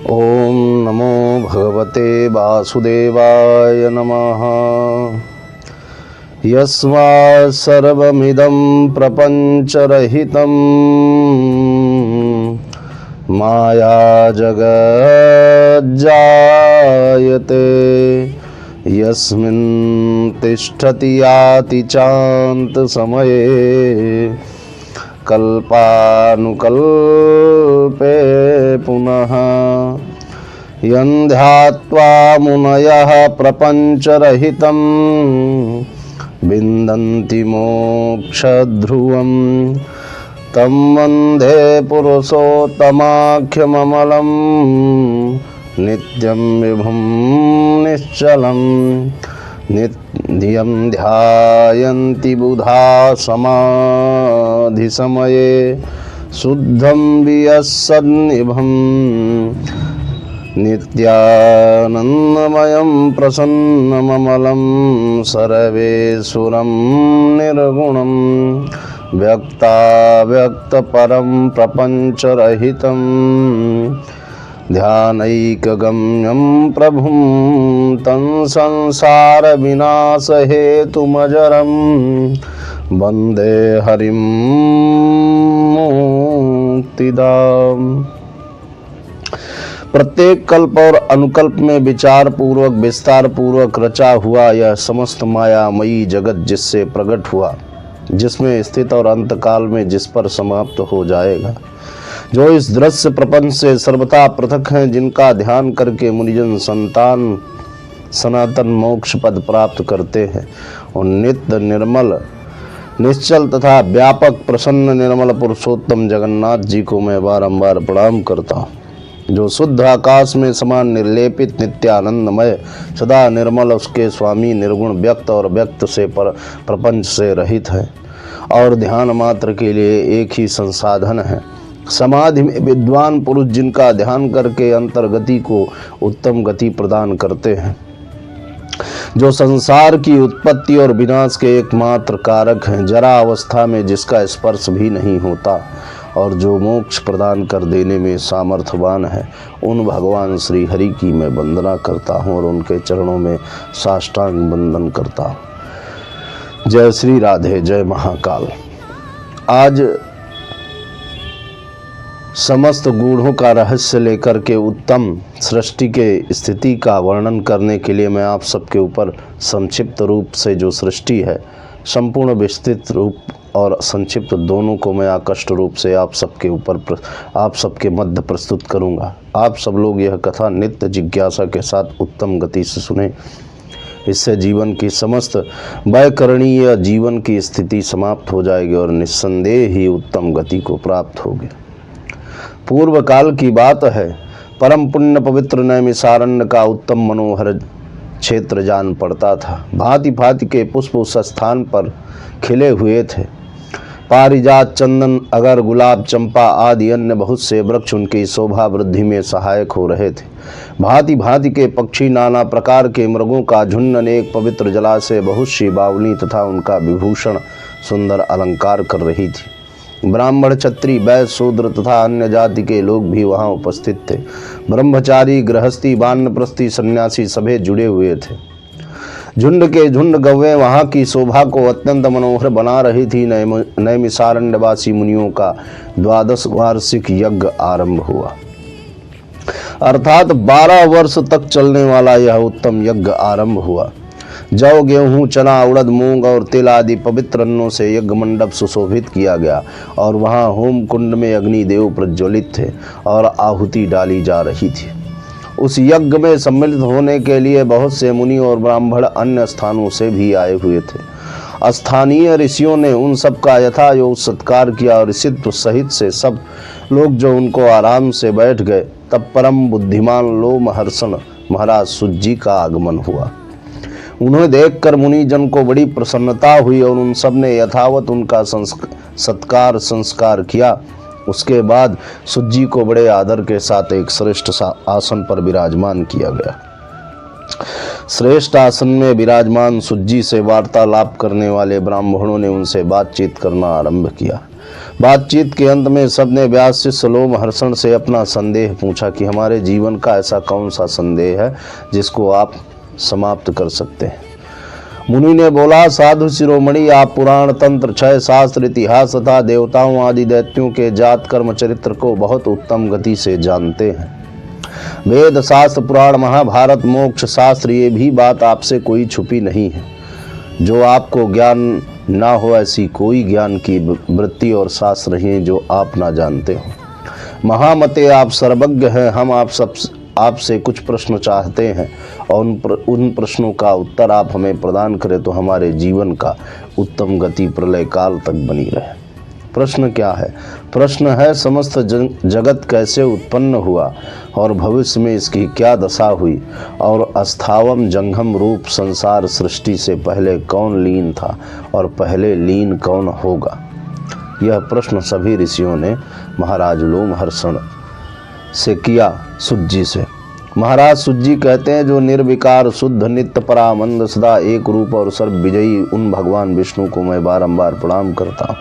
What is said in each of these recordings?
ओम नमो भगवते वासुदेवाय नमः। यस्मात् सर्वमिदं प्रपञ्चरहितं माया जगज्जायते यस्मिन् तिष्ठति याति चान्तसमये कल्पानुकल्पे पुनः यन्ध्यात्वा मुनयः प्रपञ्चरहितं विन्दन्ति मोक्षध्रुवं तं वन्दे पुरुषोत्तमाख्यममलं नित्यं विभुं निश्चलं नित्यं ध्यायन्ति बुधा समाधिसमये शुद्धं वियस्सन्निभं नित्यानन्दमयं प्रसन्नममलं सर्वेश्वरं निर्गुणं व्यक्ताव्यक्तपरं प्रपञ्चरहितं ध्यानैकगम्यं प्रभुं तं संसारविनाशहेतुमजरं वन्दे हरिं मुक्तिदाम्। प्रत्येक कल्प और अनुकल्प में विचार पूर्वक विस्तार पूर्वक रचा हुआ यह समस्त मायामयी जगत जिससे प्रकट हुआ, जिसमें स्थित और अंतकाल में जिस पर समाप्त हो जाएगा, जो इस दृश्य प्रपंच से सर्वथा पृथक हैं, जिनका ध्यान करके मुनिजन संतान सनातन मोक्ष पद प्राप्त करते हैं, और नित्य निर्मल निश्चल तथा व्यापक प्रसन्न निर्मल पुरुषोत्तम जगन्नाथ जी को मैं बारंबार प्रणाम करता हूँ, जो शुद्ध आकाश में समान निर्लेपित नित्यानंदमय सदा निर्मल उसके स्वामी निर्गुण व्यक्त और व्यक्त से प्रपंच से रहित है और ध्यान मात्र के लिए एक ही संसाधन है। समाधि में विद्वान पुरुष जिनका ध्यान करके अंतर्गति को उत्तम गति प्रदान करते हैं, जो संसार की उत्पत्ति और विनाश के एकमात्र कारक हैं, जरा अवस्था में जिसका स्पर्श भी नहीं होता और जो मोक्ष प्रदान कर देने में सामर्थ्यवान है, उन भगवान श्री हरि की मैं वंदना करता हूँ और उनके चरणों में साष्टांग वंदन करता हूँ। जय श्री राधे, जय महाकाल। आज समस्त गूढ़ों का रहस्य लेकर के उत्तम सृष्टि के स्थिति का वर्णन करने के लिए मैं आप सबके ऊपर संक्षिप्त रूप से जो सृष्टि है, संपूर्ण विस्तृत रूप और संक्षिप्त दोनों को मैं आकष्ट रूप से आप सबके ऊपर आप सबके मध्य प्रस्तुत करूंगा। आप सब लोग यह कथा नित्य जिज्ञासा के साथ उत्तम गति से सुने, इससे जीवन की समस्त वैकरणीय जीवन की स्थिति समाप्त हो जाएगी और निस्संदेह ही उत्तम गति को प्राप्त होगी। पूर्व काल की बात है, परम पुण्य पवित्र नैमिषारण्य का उत्तम मनोहर क्षेत्र जान पड़ता था। भांति भांति के पुष्प उस स्थान पर खिले हुए थे। पारिजात, चंदन, अगर, गुलाब, चंपा आदि अन्य बहुत से वृक्ष उनकी शोभा वृद्धि में सहायक हो रहे थे। भांति भांति के पक्षी, नाना प्रकार के मृगों का झुंड, अनेक पवित्र जलाशय, बहुत सी बावली तथा उनका विभूषण सुंदर अलंकार कर रही थी। ब्राह्मण, क्षत्रिय, वैश्य, शूद्र तथा अन्य जाति के लोग भी वहां उपस्थित थे। ब्रह्मचारी, गृहस्थी, वानप्रस्थी, सन्यासी सभी जुड़े हुए थे। झुंड के झुंड गौवें वहां की शोभा को अत्यंत मनोहर बना रही थी। नैमिषारण्यवासी मुनियों का 12 वार्षिक यज्ञ आरंभ हुआ, अर्थात 12 वर्ष तक चलने वाला यह उत्तम यज्ञ आरंभ हुआ। जौ, गेहूं, चना, उड़द, मूंग और तिल आदि पवित्र अन्नों से यज्ञ मंडप सुशोभित किया गया और वहां होम कुंड में अग्निदेव प्रज्वलित थे और आहुति डाली जा रही थी। उस यज्ञ में सम्मिलित होने के लिए बहुत से मुनि और ब्राह्मण अन्य स्थानों से भी आए हुए थे। स्थानीय ऋषियों ने उन सब का यथायोग्य सत्कार किया और ऋषित्व सहित से सब लोग जो उनको आराम से बैठ गए। तब परम बुद्धिमान लोमहर्षण महाराज सुज्जी का आगमन हुआ। उन्हें देखकर मुनिजन को बड़ी प्रसन्नता हुई और उन सब ने यथावत उनका सत्कार संस्कार किया। उसके बाद सुज्जी को बड़े आदर के साथ एक श्रेष्ठ आसन पर विराजमान किया गया। श्रेष्ठ आसन में विराजमान सुज्जी से वार्तालाप करने वाले ब्राह्मणों ने उनसे बातचीत करना आरंभ किया। बातचीत के अंत में सबने व्यास शिष्य लोमहर्षण से अपना संदेह पूछा कि हमारे जीवन का ऐसा कौन सा संदेह है जिसको आप समाप्त कर सकते हैं। मुनि ने बोला, साधु शिरोमणि, आप पुराण, तंत्र, क्षय शास्त्र, इतिहास तथा देवताओं आदि दैत्यों के जात कर्म चरित्र को बहुत उत्तम गति से जानते हैं। वेद शास्त्र, पुराण, महाभारत, मोक्ष शास्त्र, ये भी बात आपसे कोई छुपी नहीं है। जो आपको ज्ञान ना हो, ऐसी कोई ज्ञान की वृत्ति और शास्त्र नहीं जो आप ना जानते हो। महामते, आप सर्वज्ञ हैं। हम आपसे कुछ प्रश्न चाहते हैं और उन प्रश्नों का उत्तर आप हमें प्रदान करें तो हमारे जीवन का उत्तम गति प्रलय काल तक बनी रहे। प्रश्न क्या है? प्रश्न है, समस्त जगत कैसे उत्पन्न हुआ और भविष्य में इसकी क्या दशा हुई, और अस्थावम जंगम रूप संसार सृष्टि से पहले कौन लीन था और पहले लीन कौन होगा। यह प्रश्न सभी ऋषियों ने महाराज लोमहर्षण से किया, सूत जी से। महाराज सूत जी कहते हैं, जो निर्विकार, शुद्ध, नित्य, परामंद, सदा एक रूप और सर्व विजयी उन भगवान विष्णु को मैं बारंबार प्रणाम करता हूँ,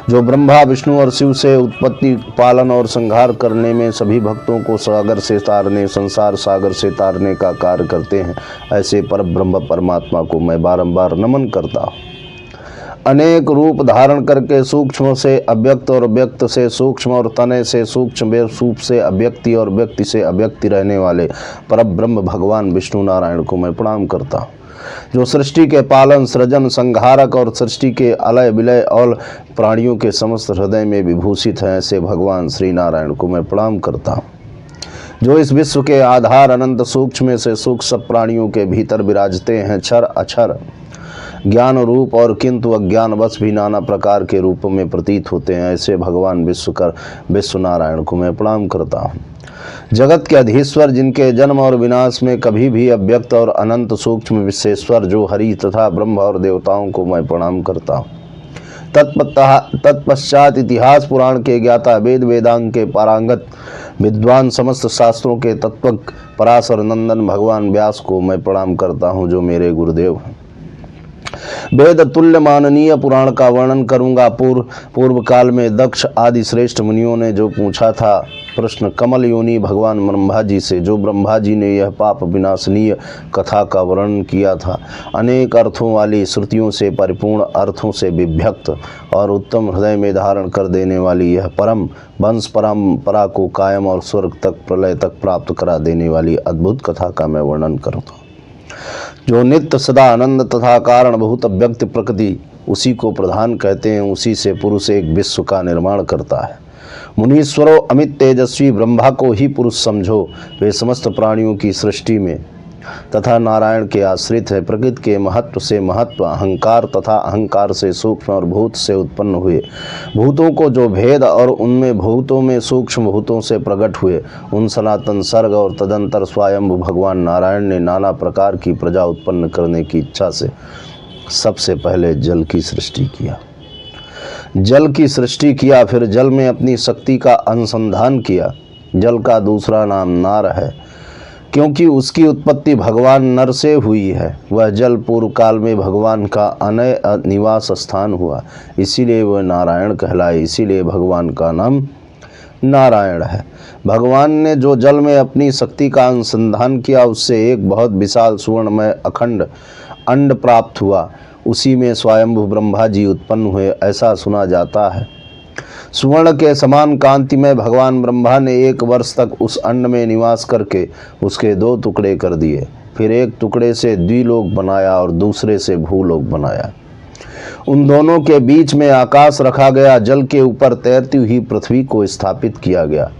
जो ब्रह्मा, विष्णु और शिव से उत्पत्ति, पालन और संहार करने में सभी भक्तों को सागर से तारने, संसार सागर से तारने का कार्य करते हैं। ऐसे परब्रह्म परमात्मा को मैं बारंबार नमन करता हूँ। अनेक रूप धारण करके सूक्ष्म से अव्यक्त और व्यक्त से सूक्ष्म और तनय से सूक्ष्म, रूप से अव्यक्ति और व्यक्ति से अव्यक्ति रहने वाले परब्रह्म भगवान विष्णु नारायण को मैं प्रणाम करता हूँ। जो सृष्टि के पालन, सृजन, संहारक और सृष्टि के अलय विलय और प्राणियों के समस्त हृदय में विभूषित हैं, ऐसे भगवान श्री नारायण को मैं प्रणाम करता हूँ। जो इस विश्व के आधार, अनंत सूक्ष्म से सूक्ष्म सब प्राणियों के भीतर विराजते हैं, क्षर अक्षर ज्ञान रूप और किंतु अज्ञानवश भी नाना प्रकार के रूपों में प्रतीत होते हैं, ऐसे भगवान विश्व नारायण को मैं प्रणाम करता हूँ। जगत के अधीश्वर, जिनके जन्म और विनाश में कभी भी अव्यक्त और अनंत सूक्ष्म विशेश्वर, जो हरि तथा ब्रह्म और देवताओं को मैं प्रणाम करता हूँ। तत्पश्चात इतिहास पुराण के ज्ञाता, वेद वेदांग के पारंगत विद्वान, समस्त शास्त्रों के तत्वज्ञ पराशर नंदन भगवान व्यास को मैं प्रणाम करता हूँ, जो मेरे गुरुदेव हैं। वेद तुल्य माननीय पुराण का वर्णन करूंगा। पूर्व काल में दक्ष आदि श्रेष्ठ मुनियों ने जो पूछा था प्रश्न कमल योनि भगवान ब्रह्मा जी से, जो ब्रह्मा जी ने यह पाप विनाशनीय कथा का वर्णन किया था, अनेक अर्थों वाली श्रुतियों से परिपूर्ण, अर्थों से विभक्त और उत्तम हृदय में धारण कर देने वाली यह परम वंश परंपरा को कायम और स्वर्ग तक, प्रलय तक प्राप्त करा देने वाली अद्भुत कथा का मैं वर्णन करता हूँ। जो नित्य सदा आनंद तथा कारण बहुत अव्यक्त प्रकृति, उसी को प्रधान कहते हैं, उसी से पुरुष एक विश्व का निर्माण करता है। मुनीश्वरों, अमित तेजस्वी ब्रह्मा को ही पुरुष समझो। वे समस्त प्राणियों की सृष्टि में तथा नारायण के आश्रित है। प्रकृति के महत्व से महत्व, अहंकार तथा अहंकार से सूक्ष्म और भूत से उत्पन्न हुए। भूतों को जो भेद और उनमें भूतों में सूक्ष्म भूतों से प्रकट हुए, उन सनातन सर्ग और तदंतर स्वयं भगवान नारायण ने नाना प्रकार की प्रजा उत्पन्न करने की इच्छा से सबसे पहले जल की सृष्टि किया। जल की सृष्टि किया, फिर जल में अपनी शक्ति का अनुसंधान किया। जल का दूसरा नाम नार है, क्योंकि उसकी उत्पत्ति भगवान नर से हुई है। वह जल पूर्व काल में भगवान का अनय निवास स्थान हुआ, इसीलिए वह नारायण कहलाए। इसीलिए भगवान का नाम नारायण है। भगवान ने जो जल में अपनी शक्ति का अनुसंधान किया, उससे एक बहुत विशाल सुवर्णमय अखंड अंड प्राप्त हुआ। उसी में स्वयंभू ब्रह्मा जी उत्पन्न हुए, ऐसा सुना जाता है। सुवर्ण के समान कांति में भगवान ब्रह्मा ने 1 वर्ष तक उस अंड में निवास करके उसके 2 टुकड़े कर दिए। फिर एक टुकड़े से द्विलोक बनाया और दूसरे से भूलोक बनाया। उन दोनों के बीच में आकाश रखा गया। जल के ऊपर तैरती हुई पृथ्वी को स्थापित किया गया।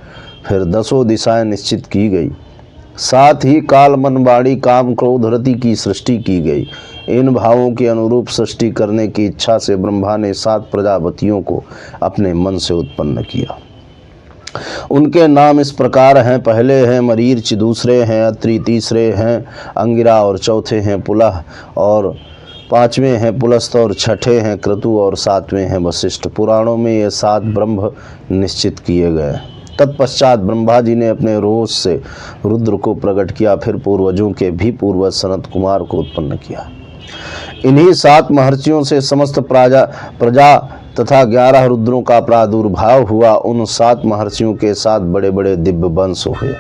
फिर 10 दिशाएं निश्चित की गई। साथ ही काल, मन, वाणी, काम, क्रोध, रति की सृष्टि की गई। इन भावों के अनुरूप सृष्टि करने की इच्छा से ब्रह्मा ने 7 प्रजापतियों को अपने मन से उत्पन्न किया। उनके नाम इस प्रकार हैं। पहले हैं मरीच, दूसरे हैं अत्रि, तीसरे हैं अंगिरा और चौथे हैं पुलह और 5वें हैं पुलस्त और 6ठे हैं क्रतु और 7वें हैं वशिष्ठ। पुराणों में ये 7 ब्रह्म निश्चित किए गए। तत्पश्चात ब्रह्मा जी ने अपने रोष से रुद्र को प्रकट किया। फिर पूर्वजों के भी पूर्वज सनत कुमार को उत्पन्न किया। इन्हीं 7 महर्षियों से समस्त प्रजा तथा 11 रुद्रों का प्रादुर्भाव हुआ। उन 7 महर्षियों के साथ बड़े बड़े दिव्य वंश हुए।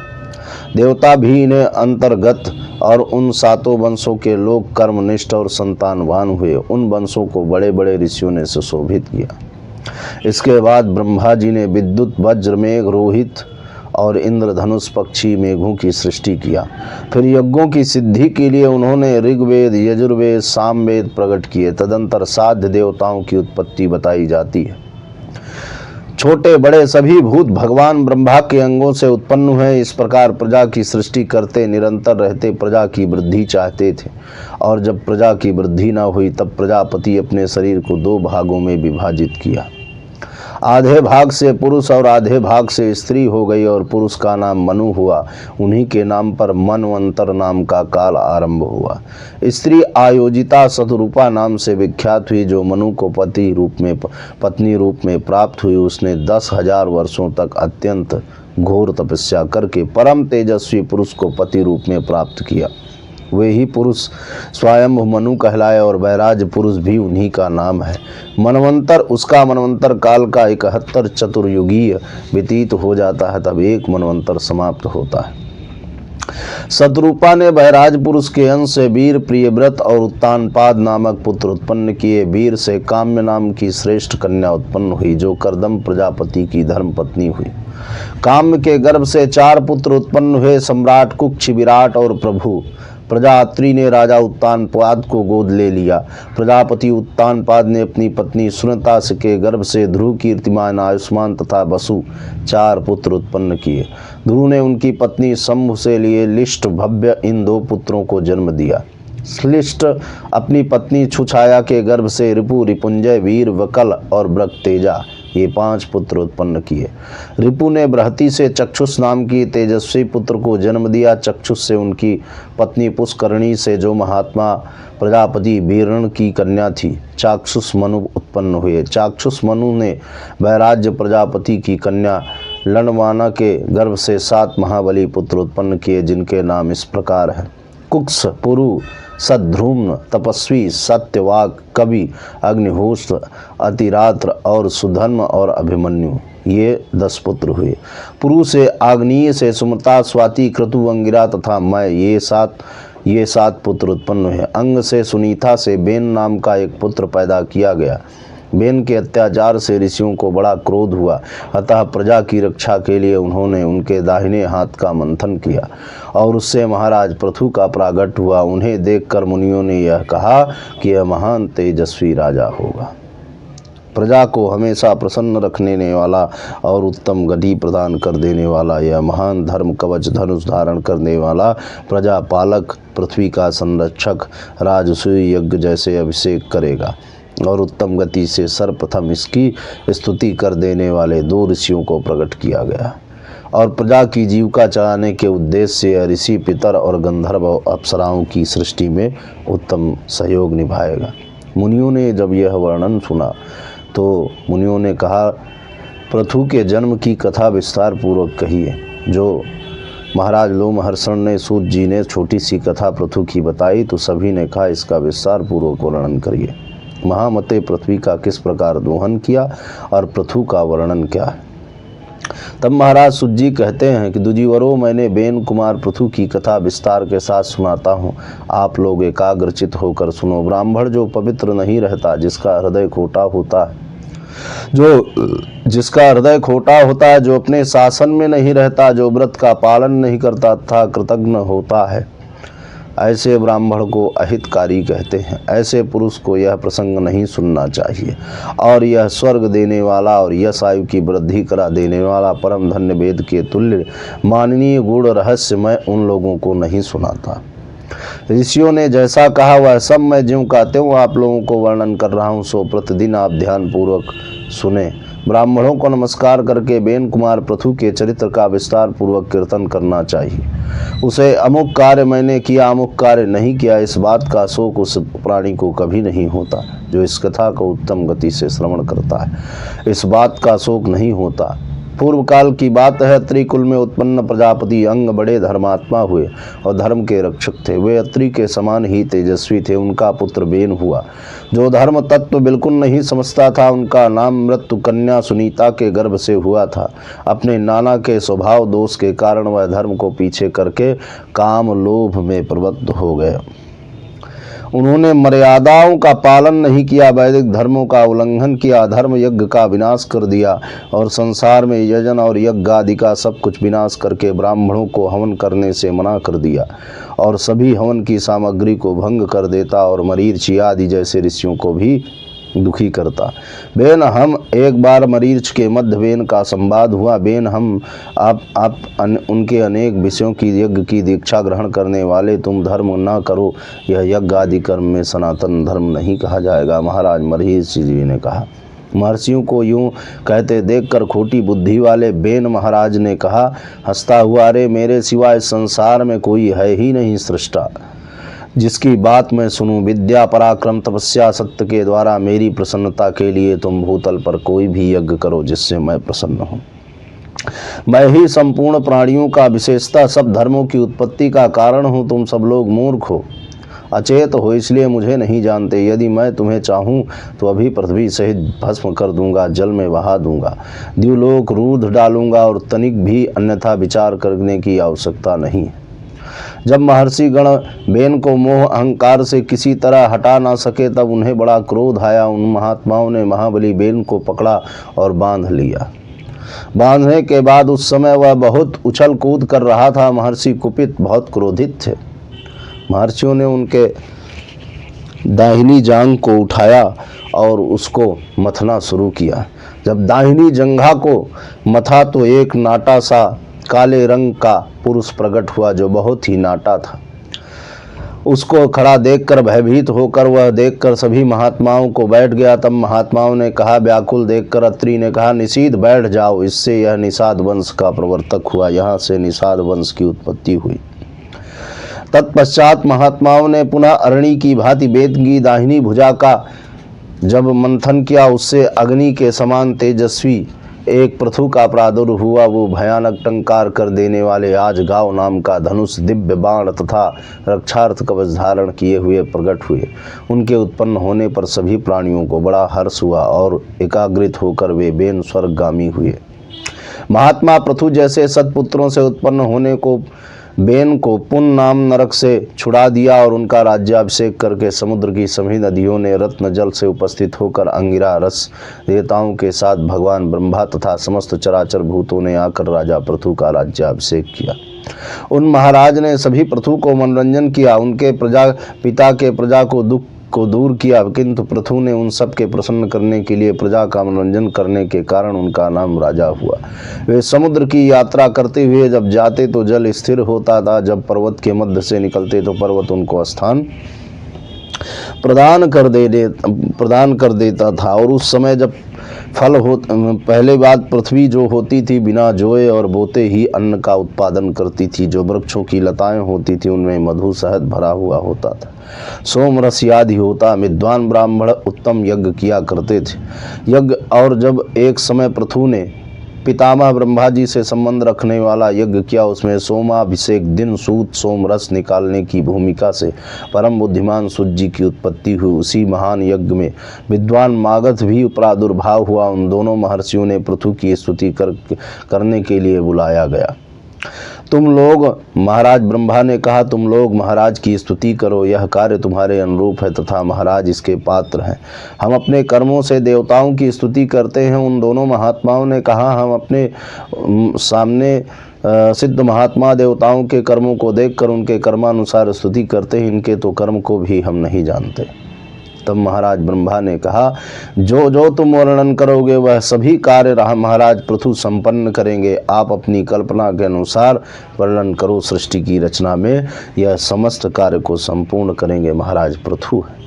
देवता भी इन्हें अंतर्गत और उन 7 वंशों के लोग कर्मनिष्ठ और संतानवान हुए। उन वंशों को बड़े बड़े ऋषियों ने सुशोभित किया। इसके बाद ब्रह्मा जी ने विद्युत, वज्र, मेघ, रोहित और इंद्रधनुष पक्षी मेघों की सृष्टि किया। फिर यज्ञों की सिद्धि के लिए उन्होंने ऋग्वेद, यजुर्वेद, सामवेद प्रकट किए। तदंतर साध्य देवताओं की उत्पत्ति बताई जाती है। छोटे बड़े सभी भूत भगवान ब्रह्मा के अंगों से उत्पन्न हुए। इस प्रकार प्रजा की सृष्टि करते निरंतर रहते प्रजा की वृद्धि चाहते थे, और जब प्रजा की वृद्धि न हुई तब प्रजापति अपने शरीर को 2 भागों में विभाजित किया। आधे भाग से पुरुष और आधे भाग से स्त्री हो गई, और पुरुष का नाम मनु हुआ। उन्हीं के नाम पर मनवंतर नाम का काल आरंभ हुआ। स्त्री आयोजिता शतरूपा नाम से विख्यात हुई, जो मनु को पत्नी रूप में प्राप्त हुई। उसने 10,000 वर्षों तक अत्यंत घोर तपस्या करके परम तेजस्वी पुरुष को पति रूप में प्राप्त किया। वे ही पुरुष स्वयं मनु कहलाए, और वैराज पुरुष भी उन्हीं का नाम है। मनवंतर, उसका मनवंतर काल का 71 चतुर्युगीय व्यतीत हो जाता है, तब एक मनवंतर समाप्त होता है। शतरूपा ने वैराज पुरुष के अंश से वीर, प्रियव्रत और उत्तानपाद नामक पुत्र उत्पन्न किए। वीर से काम्य नाम की श्रेष्ठ कन्या उत्पन्न हुई, जो कर्दम प्रजापति की धर्म पत्नी हुई। काम्य के गर्भ से 4 पुत्र उत्पन्न हुए, सम्राट कुक्ष, विराट और प्रभु। प्रजात्री ने राजा उत्तानपाद को गोद ले लिया। प्रजापति उत्तानपाद ने अपनी पत्नी सुनता के गर्भ से ध्रुव, कीर्तिमान, आयुष्मान तथा वसु 4 पुत्र उत्पन्न किए। ध्रुव ने उनकी पत्नी शंभु से लिए लिष्ट, भव्य इन 2 पुत्रों को जन्म दिया। श्लिष्ट अपनी पत्नी छुछाया के गर्भ से रिपु, रिपुंजय, वीर, वकल और ब्रक्तेजा ये 5 पुत्र उत्पन्न किए। रिपु ने बृहति से चक्षुष नाम की तेजस्वी पुत्र को जन्म दिया। चक्षुष से उनकी पत्नी पुष्करणी से, जो महात्मा प्रजापति वीरण की कन्या थी, चाक्षुष मनु उत्पन्न हुए। चाक्षुष मनु ने वैराज्य प्रजापति की कन्या लंडवाना के गर्भ से 7 महाबली पुत्र उत्पन्न किए, जिनके नाम इस प्रकार हैं: कुक्ष, पुरु, सद्ध्रुम्न, तपस्वी, सत्यवाक, कवि, अग्निहोत्र, अतिरात्र और सुधर्म और अभिमन्यु। ये 10 पुत्र हुए। पुरु से आग्नेय से सुमता, स्वाति, क्रतु, अंगिरा तथा मय ये 7 पुत्र उत्पन्न हुए। अंग से सुनीता से बेन नाम का एक पुत्र पैदा किया गया। बेन के अत्याचार से ऋषियों को बड़ा क्रोध हुआ, अतः प्रजा की रक्षा के लिए उन्होंने उनके दाहिने हाथ का मंथन किया, और उससे महाराज पृथु का प्रागट हुआ। उन्हें देखकर मुनियों ने यह कहा कि यह महान तेजस्वी राजा होगा। प्रजा को हमेशा प्रसन्न रखने वाला और उत्तम गति प्रदान कर देने वाला, यह महान धर्म कवच धनुष धारण करने वाला, प्रजा पालक, पृथ्वी का संरक्षक, राजसूय यज्ञ जैसे अभिषेक करेगा, और उत्तम गति से सर्वप्रथम इसकी स्तुति कर देने वाले 2 ऋषियों को प्रकट किया गया, और प्रजा की जीविका चलाने के उद्देश्य से ऋषि, पितर और गंधर्व अप्सराओं की सृष्टि में उत्तम सहयोग निभाएगा। मुनियों ने जब यह वर्णन सुना तो मुनियों ने कहा, पृथु के जन्म की कथा विस्तार पूर्वक कहिए। जो महाराज लोमहर्षण ने सूत जी ने छोटी सी कथा पृथु की बताई, तो सभी ने कहा, इसका विस्तार पूर्वक वर्णन करिए। महामते पृथ्वी का किस प्रकार दोहन किया और पृथु का वर्णन क्या है। तब महाराज सूत जी कहते हैं कि दुजीवरों, मैंने बेन कुमार पृथु की कथा विस्तार के साथ सुनाता हूँ, आप लोग एकाग्रचित होकर सुनो। ब्राह्मण जो पवित्र नहीं रहता, जिसका हृदय खोटा होता है, जिसका हृदय खोटा होता है, जो अपने शासन में नहीं रहता, जो व्रत का पालन नहीं करता तथा कृतघ्न होता है, ऐसे ब्राह्मण को अहितकारी कहते हैं। ऐसे पुरुष को यह प्रसंग नहीं सुनना चाहिए, और यह स्वर्ग देने वाला और यश आयु की वृद्धि करा देने वाला परम धन्य वेद के तुल्य माननीय गुण रहस्य मैं उन लोगों को नहीं सुनाता। ऋषियों ने जैसा कहा वह सब मैं ज्यों का त्यों आप लोगों को वर्णन कर रहा हूँ, सो प्रतिदिन आप ध्यान पूर्वक सुने। ब्राह्मणों को नमस्कार करके बेन कुमार पृथु के चरित्र का विस्तार पूर्वक कीर्तन करना चाहिए। उसे अमुक कार्य मैंने किया, अमुक कार्य नहीं किया, इस बात का शोक उस प्राणी को कभी नहीं होता जो इस कथा को उत्तम गति से श्रवण करता है। इस बात का शोक नहीं होता पूर्व काल की बात है, अत्रि कुल में उत्पन्न प्रजापति अंग बड़े धर्मात्मा हुए और धर्म के रक्षक थे। वे अत्रि के समान ही तेजस्वी थे। उनका पुत्र बेन हुआ, जो धर्म तत्व बिल्कुल नहीं समझता था। उनका नाम मृत्यु कन्या सुनीता के गर्भ से हुआ था। अपने नाना के स्वभाव दोष के कारण वह धर्म को पीछे करके काम लोभ में प्रवृत्त हो गए। उन्होंने मर्यादाओं का पालन नहीं किया, वैदिक धर्मों का उल्लंघन किया, धर्म यज्ञ का विनाश कर दिया और संसार में यजन और यज्ञ आदि का सब कुछ विनाश करके ब्राह्मणों को हवन करने से मना कर दिया और सभी हवन की सामग्री को भंग कर देता और मरीचि आदि जैसे ऋषियों को भी दुखी करता। बेन हम एक बार मरीच के मध्य बेन का संवाद हुआ। बेन हम आप उनके अनेक विषयों की यज्ञ की दीक्षा ग्रहण करने वाले, तुम धर्म न करो, यह यज्ञ आदि कर्म में सनातन धर्म नहीं कहा जाएगा। महाराज मरीचि जी ने कहा। महर्षियों को यूं कहते देखकर खोटी बुद्धि वाले बेन महाराज ने कहा हंसता हुआ, अरे मेरे सिवा इस संसार में कोई है ही नहीं सृष्टा जिसकी बात मैं सुनूं। विद्या पराक्रम तपस्या सत्य के द्वारा मेरी प्रसन्नता के लिए तुम भूतल पर कोई भी यज्ञ करो जिससे मैं प्रसन्न हूँ। मैं ही संपूर्ण प्राणियों का विशेषता सब धर्मों की उत्पत्ति का कारण हूँ। तुम सब लोग मूर्ख हो, अचेत हो, इसलिए मुझे नहीं जानते। यदि मैं तुम्हें चाहूँ तो अभी पृथ्वी सहित भस्म कर दूंगा, जल में बहा दूंगा, द्युलोक रूध डालूंगा और तनिक भी अन्यथा विचार करने की आवश्यकता नहीं। जब महर्षि गण बेन को मोह अहंकार से किसी तरह हटा ना सके तब उन्हें बड़ा क्रोध आया। उन महात्माओं ने महाबली बेन को पकड़ा और बांध लिया। बांधने के बाद उस समय वह बहुत उछल कूद कर रहा था। महर्षि कुपित बहुत क्रोधित थे। महर्षियों ने उनके दाहिनी जांघ को उठाया और उसको मथना शुरू किया। जब दाहिनी जंघा को मथा तो एक नाटा सा काले रंग का पुरुष प्रकट हुआ जो बहुत ही नाटा था। उसको खड़ा देखकर भयभीत होकर वह देखकर सभी महात्माओं को बैठ गया। तब महात्माओं ने कहा, व्याकुल देखकर अत्रि ने कहा, निषाद बैठ जाओ। इससे यह निषाद वंश का प्रवर्तक हुआ। यहाँ से निषाद वंश की उत्पत्ति हुई। तत्पश्चात महात्माओं ने पुनः अरणी की भांति वेद की दाहिनी भुजा का जब मंथन किया, उससे अग्नि के समान तेजस्वी एक पृथु का प्रादुर्भाव हुआ। वो भयानक टंकार कर देने वाले आज गाव नाम का धनुष, दिव्य बाण तथा रक्षार्थ कवच धारण किए हुए प्रकट हुए। उनके उत्पन्न होने पर सभी प्राणियों को बड़ा हर्ष हुआ और एकाग्रित होकर वे बेन स्वर्गगामी हुए। महात्मा पृथु जैसे सत्पुत्रों से उत्पन्न होने को बेन को पुन नाम नरक से छुड़ा दिया और उनका राज्याभिषेक करके समुद्र की सभी नदियों ने रत्न जल से उपस्थित होकर अंगिरा रस देवताओं के साथ भगवान ब्रह्मा तथा समस्त चराचर भूतों ने आकर राजा पृथु का राज्याभिषेक किया। उन महाराज ने सभी पृथु को मनोरंजन किया, उनके प्रजा पिता के प्रजा को दुख को दूर किया, किंतु पृथु ने उन सब के प्रसन्न करने के लिए प्रजा का मनोरंजन करने के कारण उनका नाम राजा हुआ। वे समुद्र की यात्रा करते हुए जब जाते तो जल स्थिर होता था, जब पर्वत के मध्य से निकलते तो पर्वत उनको स्थान प्रदान कर देता था। और उस समय जब फल हो पहले बात पृथ्वी जो होती थी बिना जोए और बोते ही अन्न का उत्पादन करती थी। जो वृक्षों की लताएं होती थी उनमें मधु शहद भरा हुआ होता था, सोम रस आदि होता। विद्वान ब्राह्मण उत्तम यज्ञ किया करते थे। यज्ञ और जब एक समय पृथु ने पितामह ब्रह्मा जी से संबंध रखने वाला यज्ञ किया, उसमें सोमाभिषेक दिन सूत सोम रस निकालने की भूमिका से परम बुद्धिमान सूर्य जी की उत्पत्ति हुई। उसी महान यज्ञ में विद्वान मागध भी प्रादुर्भाव हुआ। उन दोनों महर्षियों ने पृथु की स्तुति करने के लिए बुलाया गया। तुम लोग, महाराज ब्रह्मा ने कहा, तुम लोग महाराज की स्तुति करो, यह कार्य तुम्हारे अनुरूप है तथा महाराज इसके पात्र हैं। हम अपने कर्मों से देवताओं की स्तुति करते हैं। उन दोनों महात्माओं ने कहा, हम अपने सामने सिद्ध महात्मा देवताओं के कर्मों को देखकर उनके कर्मानुसार स्तुति करते हैं, इनके तो कर्म को भी हम नहीं जानते। तब महाराज ब्रह्मा ने कहा, जो जो तुम वर्णन करोगे वह सभी कार्य महाराज पृथु संपन्न करेंगे। आप अपनी कल्पना के अनुसार वर्णन करो। सृष्टि की रचना में यह समस्त कार्य को संपूर्ण करेंगे महाराज पृथु है।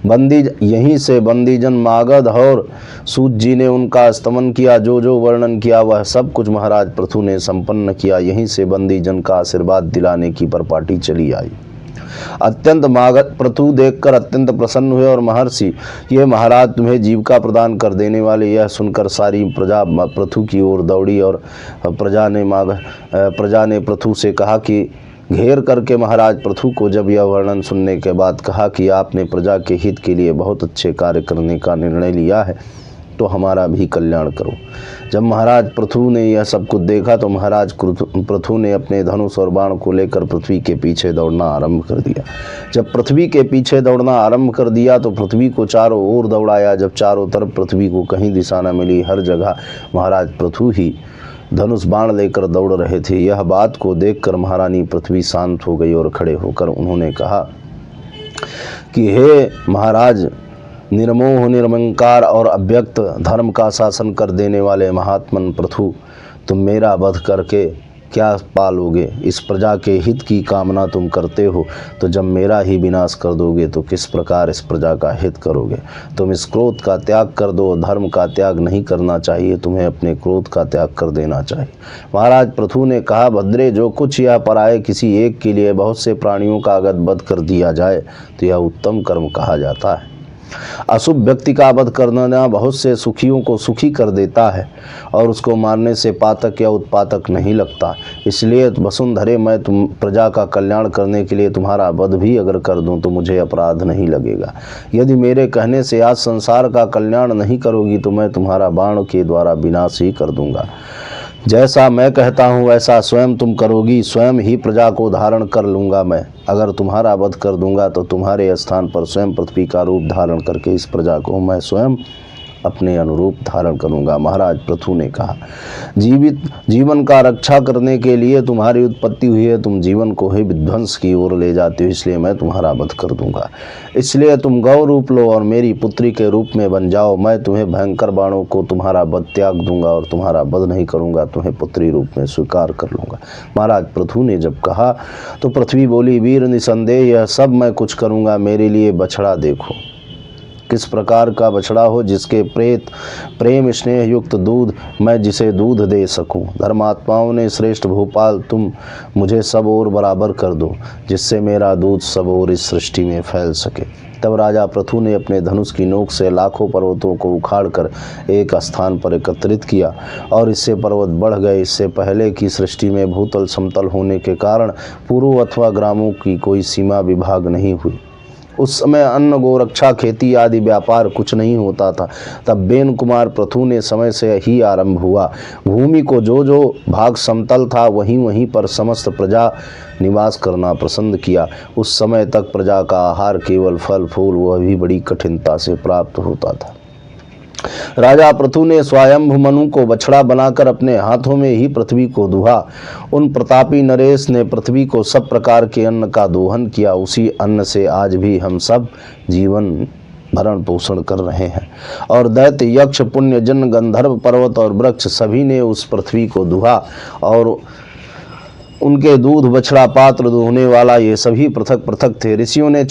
बंदी यहीं से बंदीजन मागध और सूत जी ने उनका स्तमन किया। जो जो वर्णन किया वह सब कुछ महाराज पृथु ने संपन्न किया। यहीं से बंदीजन का आशीर्वाद दिलाने की परिपाटी चली आई। अत्यंत मागध पृथु देखकर अत्यंत प्रसन्न हुए और महर्षि, ये महाराज तुम्हें जीविका प्रदान कर देने वाले। यह सुनकर सारी प्रजा पृथु की ओर दौड़ी और प्रजा ने पृथु से कहा कि घेर करके महाराज पृथु को जब यह वर्णन सुनने के बाद कहा कि आपने प्रजा के हित के लिए बहुत अच्छे कार्य करने का निर्णय लिया है, तो हमारा भी कल्याण करो। जब महाराज पृथु ने यह सब कुछ देखा तो महाराज पृथु ने अपने धनुष और बाण को लेकर पृथ्वी के पीछे दौड़ना आरंभ कर दिया। जब पृथ्वी के पीछे दौड़ना आरंभ कर दिया तो पृथ्वी को चारों ओर दौड़ाया। जब चारों तरफ पृथ्वी को कहीं दिशा न मिली, हर जगह महाराज पृथु ही धनुष बाण लेकर दौड़ रहे थे। यह बात को देखकर महारानी पृथ्वी शांत हो गई और खड़े होकर उन्होंने कहा कि हे महाराज, निर्मोह निर्मंकार और अव्यक्त धर्म का शासन कर देने वाले महात्मन पृथु, तुम मेरा वध करके क्या पालोगे? इस प्रजा के हित की कामना तुम करते हो, तो जब मेरा ही विनाश कर दोगे तो किस प्रकार इस प्रजा का हित करोगे? तुम इस क्रोध का त्याग कर दो। धर्म का त्याग नहीं करना चाहिए, तुम्हें अपने क्रोध का त्याग कर देना चाहिए। महाराज पृथु ने कहा, भद्रे, जो कुछ यह पराये किसी एक के लिए बहुत से प्राणियों का अगर वध कर दिया जाए तो यह उत्तम कर्म कहा जाता है। अशुभ व्यक्ति का वध करना बहुत से सुखियों को सुखी कर देता है और उसको मारने से पातक या उत्पातक नहीं लगता। इसलिए वसुंधरे, मैं तुम प्रजा का कल्याण करने के लिए तुम्हारा वध भी अगर कर दूं तो मुझे अपराध नहीं लगेगा। यदि मेरे कहने से आज संसार का कल्याण नहीं करोगी तो मैं तुम्हारा बाण के द्वारा विनाश ही कर दूंगा। जैसा मैं कहता हूँ वैसा स्वयं तुम करोगी, स्वयं ही प्रजा को धारण कर लूँगा मैं। अगर तुम्हारा वध कर दूंगा तो तुम्हारे स्थान पर स्वयं पृथ्वी का रूप धारण करके इस प्रजा को मैं स्वयं अपने अनुरूप धारण करूंगा। महाराज पृथु ने कहा, जीवन का रक्षा करने के लिए तुम्हारी उत्पत्ति हुई है, तुम जीवन को ही विध्वंस की ओर ले जाते हो, इसलिए मैं तुम्हारा वध कर दूंगा। इसलिए तुम गौ रूप लो और मेरी पुत्री के रूप में बन जाओ। मैं तुम्हें भयंकर बाणों को तुम्हारा वध त्याग दूंगा और तुम्हारा वध नहीं करूंगा, तुम्हें पुत्री रूप में स्वीकार कर लूंगा। महाराज पृथु ने जब कहा तो पृथ्वी बोली, वीर निसंदेह यह सब मैं कुछ करूंगा, मेरे लिए बछड़ा देखो। किस प्रकार का बछड़ा हो जिसके प्रेम स्नेह युक्त दूध मैं जिसे दूध दे सकूं। धर्मात्माओं ने श्रेष्ठ भोपाल, तुम मुझे सब ओर बराबर कर दो, जिससे मेरा दूध सब ओर इस सृष्टि में फैल सके। तब राजा पृथु ने अपने धनुष की नोक से लाखों पर्वतों को उखाड़कर एक स्थान पर एकत्रित किया और इससे पर्वत बढ़ गए। इससे पहले की सृष्टि में भूतल समतल होने के कारण पूर्व अथवा ग्रामों की कोई सीमा विभाग नहीं हुई। उस समय अन्न, गोरक्षा, खेती आदि व्यापार कुछ नहीं होता था। तब बेन कुमार पृथु ने समय से ही आरंभ हुआ। भूमि को जो जो भाग समतल था वहीं वहीं पर समस्त प्रजा निवास करना पसंद किया। उस समय तक प्रजा का आहार केवल फल फूल, वह भी बड़ी कठिनता से प्राप्त होता था। राजा पृथु ने स्वयंभु मनु को बछड़ा बनाकर अपने हाथों में ही पृथ्वी को दुहा। उन प्रतापी नरेश ने पृथ्वी को सब प्रकार के अन्न का दोहन किया। उसी अन्न से आज भी हम सब जीवन भरण पोषण कर रहे हैं। और दैत्य, यक्ष, पुण्य जन, गंधर्व, पर्वत और वृक्ष सभी ने उस पृथ्वी को दुहा और उनके दूध, बछड़ा, पात्र, दुहने वाला ये सभी पृथक पृथक थे। ऋषियों में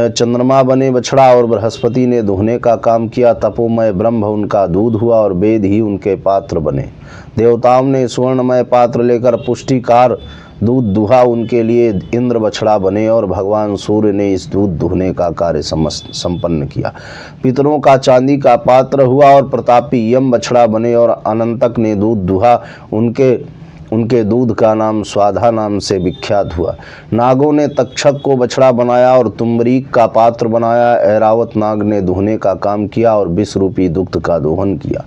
चंद्रमा बने बछड़ा और बृहस्पति ने दुहने का काम किया। तपोमय ब्रह्म उनका दूध हुआ और वेद ही उनके पात्र बने। देवताओं ने स्वर्णमय पात्र लेकर पुष्टिकार दूध दुहा, उनके लिए इंद्र बछड़ा बने और भगवान सूर्य ने इस दूध दुहने का कार्य संपन्न किया। पितरों का चांदी का पात्र हुआ और प्रतापी यम बछड़ा बने और अनंतक ने दूध दुहा, उनके दूध का नाम स्वाधा नाम से विख्यात हुआ। नागों ने तक्षक को बछड़ा बनाया और तुम्बरीक का पात्र बनाया। ऐरावत नाग ने दुहने का काम किया और विष रूपी दुग्ध का दोहन किया।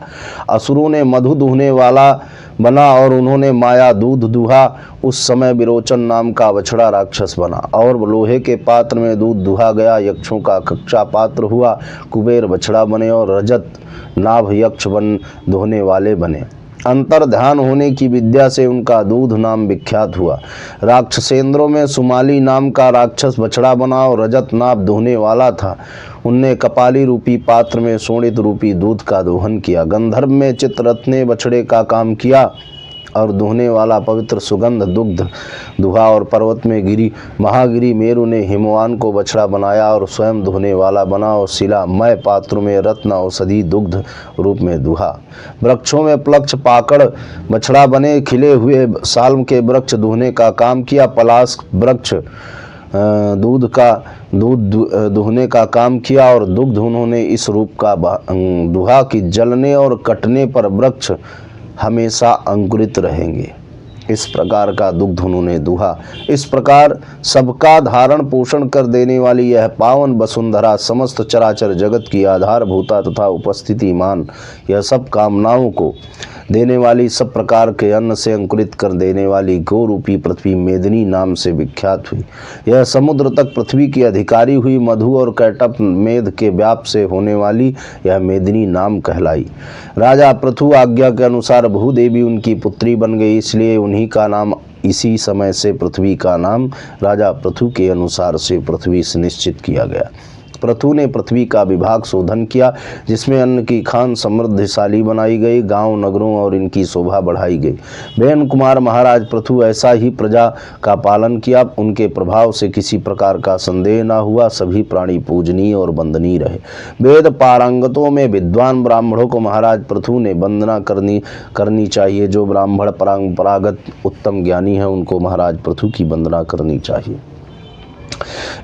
असुरों ने मधु दुहने वाला बना और उन्होंने माया दूध दुहा। उस समय विरोचन नाम का बछड़ा राक्षस बना और लोहे के पात्र में दूध दुहा गया। यक्षों का कच्चा पात्र हुआ, कुबेर बछड़ा बने और रजत नाभ यक्ष बन दुहने वाले बने। अंतर ध्यान होने की विद्या से उनका दूध नाम विख्यात हुआ। राक्षसेंद्रों में सुमाली नाम का राक्षस बछड़ा बना और रजत नाभ दुहने वाला था। उनने कपाली रूपी पात्र में शोणित रूपी दूध का दोहन किया। गंधर्व में चित्ररथ ने बछड़े का काम किया और दुहने वाला पवित्र सुगंध दुग्ध दुहा। और पर्वत में गिरी महागिरी मेरु ने हिमवान को बछड़ा बनाया और स्वयं दुहने वाला बना और शिला मय पात्र में रत्न औषधि दुग्ध रूप में दुहा। वृक्षों में प्लक्ष पाकड़ बछड़ा बने, खिले हुए साल्म के वृक्ष दुहने का काम किया, पलाश वृक्ष दूध दुहने का काम किया और दुग्ध उन्होंने इस रूप का दुहा कि जलने और कटने पर वृक्ष हमेशा अंकुरित रहेंगे। इस प्रकार का दुग्ध उन्होंने दुहा। इस प्रकार सबका धारण पोषण कर देने वाली यह पावन वसुंधरा समस्त चराचर जगत की आधारभूता तथा उपस्थितिमान, यह सब कामनाओं को देने वाली, सब प्रकार के अन्न से अंकुरित कर देने वाली गो रूपी पृथ्वी मेदिनी नाम से विख्यात हुई। यह समुद्र तक पृथ्वी की अधिकारी हुई। मधु और कैटप मेद के व्याप से होने वाली यह मेदिनी नाम कहलाई। राजा पृथु आज्ञा के अनुसार भूदेवी उनकी पुत्री बन गई, इसलिए उन्हीं का नाम इसी समय से पृथ्वी का नाम राजा पृथु के अनुसार से पृथ्वी से निश्चित किया गया। पृथु ने पृथ्वी का विभाग शोधन किया, जिसमें अन्न की खान समृद्धशाली बनाई गई, गांव नगरों और इनकी शोभा बढ़ाई गई। बेन कुमार महाराज पृथु ऐसा ही प्रजा का पालन किया। उनके प्रभाव से किसी प्रकार का संदेह न हुआ। सभी प्राणी पूजनीय और वंदनीय रहे। वेद पारंगतों में विद्वान ब्राह्मणों को महाराज पृथु ने वंदना करनी चाहिए। जो ब्राह्मण परंपरागत उत्तम ज्ञानी है, उनको महाराज पृथु की वंदना करनी चाहिए।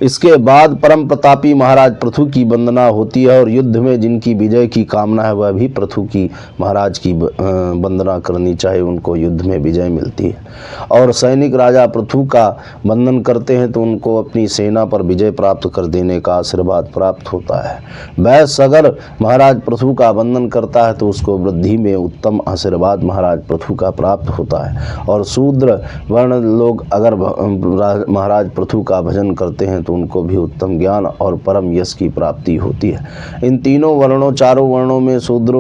इसके बाद परम प्रतापी महाराज पृथु की वंदना होती है और युद्ध में जिनकी विजय की कामना है वह भी पृथु की महाराज की वंदना करनी चाहिए, उनको युद्ध में विजय मिलती है। और सैनिक राजा पृथु का वंदन करते हैं तो उनको अपनी सेना पर विजय प्राप्त कर देने का आशीर्वाद प्राप्त होता है। वैश्य अगर महाराज पृथु का वंदन करता है तो उसको वृद्धि में उत्तम आशीर्वाद महाराज पृथु का प्राप्त होता है। और शूद्र वर्ण लोग अगर महाराज पृथु का भजन करते हैं तो उनको भी उत्तम ज्ञान और परम यश की प्राप्ति होती है। इन तीनों वर्णों चारों वर्णों में शूद्र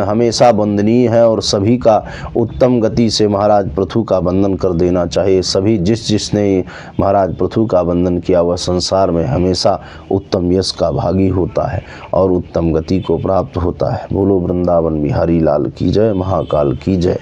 हमेशा वंदनीय है और सभी का उत्तम गति से महाराज पृथु का वंदन कर देना चाहिए। सभी जिसने महाराज पृथु का वंदन किया वह संसार में हमेशा उत्तम यश का भागी होता है और उत्तम गति को प्राप्त होता है। बोलो वृंदावन बिहारी लाल की जय, महाकाल की जय।